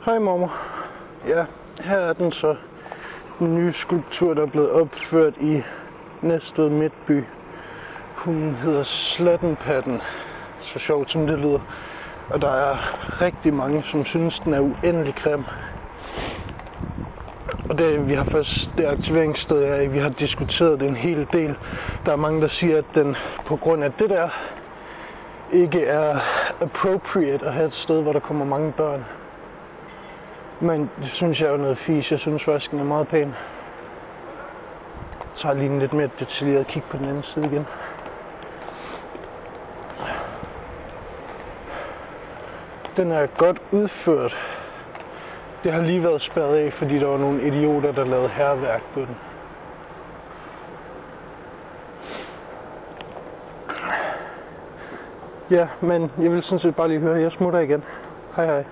Hej mormor. Ja, her er den så. Den nye skulptur, der er blevet opført i Næstved Midtby. Hun hedder Slattenpatten. Så sjovt som det lyder. Og der er rigtig mange, som synes, den er uendelig grim. Og vi har først det aktiveringssted her, vi har diskuteret det en hel del. Der er mange, der siger, at den på grund af det der ikke er appropriate at have et sted, hvor der kommer mange børn. Men det synes jeg er jo noget fis. Jeg synes faktisk, den er meget pæn. Så har jeg lige en lidt mere detaljeret kig på den anden side igen. Den er godt udført. Det har lige været spærret af, fordi der var nogle idioter, der lavede hærværk på den. Ja, men jeg vil sådan set bare lige høre, jeg smutter igen. Hej hej.